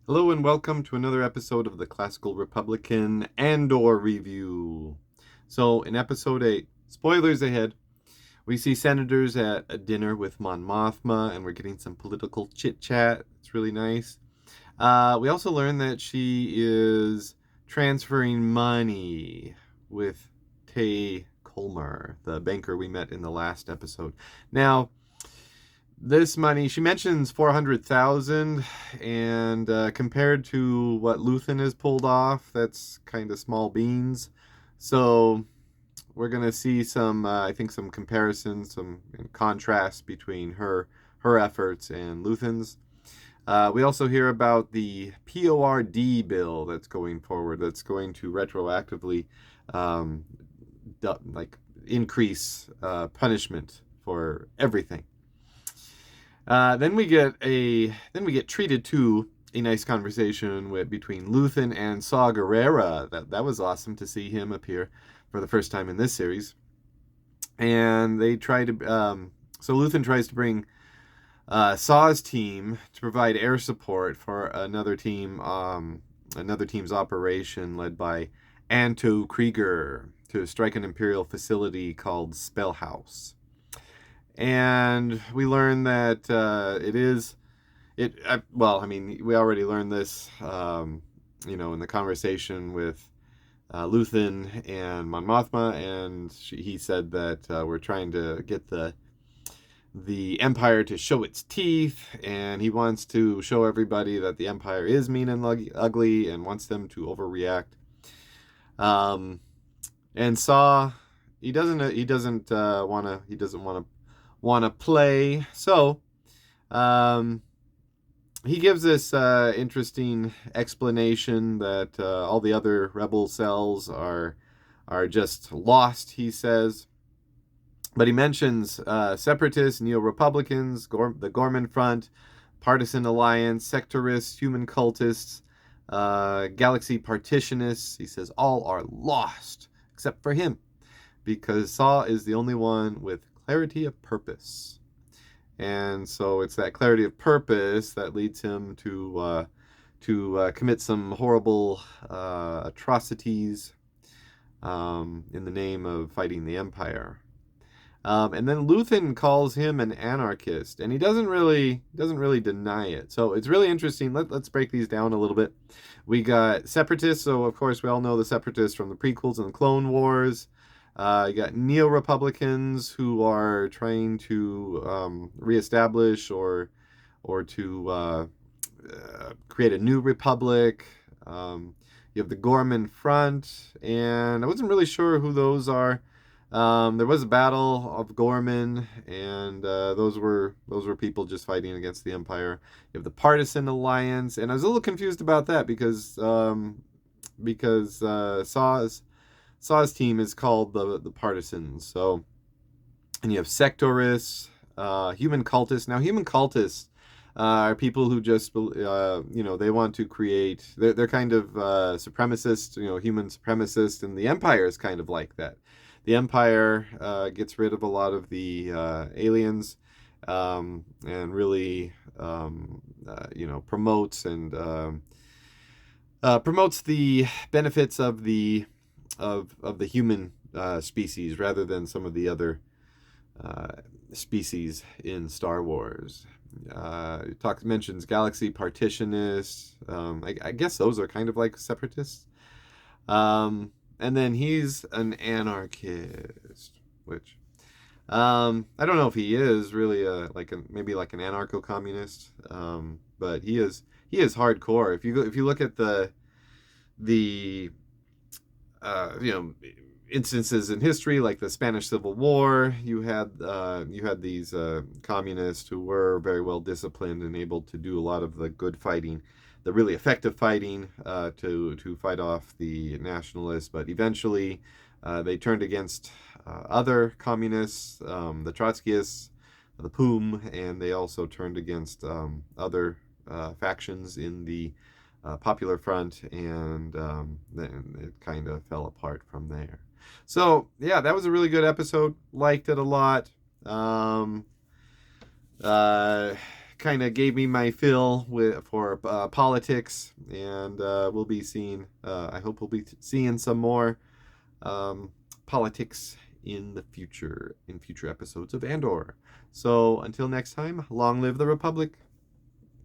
Hello and welcome to another episode of the Classical Republican Andor Review. So, in episode 8, spoilers ahead, we see senators at a dinner with Mon Mothma and we're getting some political chit chat. It's really nice. We also learn that she is transferring money with Tay Colmer, the banker we met in the last episode. Now, this money, she mentions 400,000, and compared to what Luthen has pulled off, that's kind of small beans. So we're gonna see some, I think, some comparisons, some contrast between her efforts and Luthen's. We also hear about the PORD bill that's going forward. That's going to retroactively, um, like increase punishment for everything. Then we get treated to a nice conversation between Luthen and Saw Gerrera. That was awesome to see him appear for the first time in this series. And they try to so Luthen tries to bring Saw's team to provide air support for another team's operation led by Anto Krieger to strike an Imperial facility called Spellhouse. And we learn that well, I mean, we already learned this, in the conversation with Luthen and Mon Mothma, and he said that we're trying to get the Empire to show its teeth, and he wants to show everybody that the Empire is mean and ugly, and wants them to overreact. And Saw, he doesn't want to play, so um, he gives this interesting explanation that all the other rebel cells are just lost. He says, but he mentions separatists, neo-republicans, the Gorman Front, Partisan Alliance, sectorists, human cultists, galaxy partitionists. He says all are lost except for him, because Saw is the only one with clarity of purpose. And so it's that clarity of purpose that leads him to commit some horrible atrocities in the name of fighting the Empire. And then Luthen calls him an anarchist, and he doesn't really deny it. So it's really interesting. Let's break these down a little bit. We got separatists, so of course we all know the separatists from the prequels and the Clone Wars. You got neo-republicans who are trying to reestablish or to create a new republic. You have the Gorman Front, and I wasn't really sure who those are. There was a battle of Gorman, and those were people just fighting against the Empire. You have the Partisan Alliance, and I was a little confused about that because Saw's team is called the Partisans. So, and you have sectorists, human cultists. Now, human cultists are people who just they want to create. They're kind of supremacists, human supremacists, and the Empire is kind of like that. The Empire gets rid of a lot of the aliens, and really, promotes the benefits of the human species rather than some of the other species in Star Wars. Mentions galaxy partitionists. I guess those are kind of like separatists. And then he's an anarchist, which I don't know if he is really maybe like an anarcho-communist, but he is hardcore. If you look at the instances in history like the Spanish Civil War, you had these communists who were very well disciplined and able to do a lot of the good fighting, the really effective fighting to fight off the nationalists. But eventually, they turned against other communists, the Trotskyists, the POUM, and they also turned against other factions in the Popular Front, and then it kind of fell apart from there. So yeah, that was a really good episode. Liked it a lot. Uh, kind of gave me my fill for politics, and we'll be seeing. I hope we'll be seeing some more um, politics in the future, in future episodes of Andor. So until next time, long live the Republic.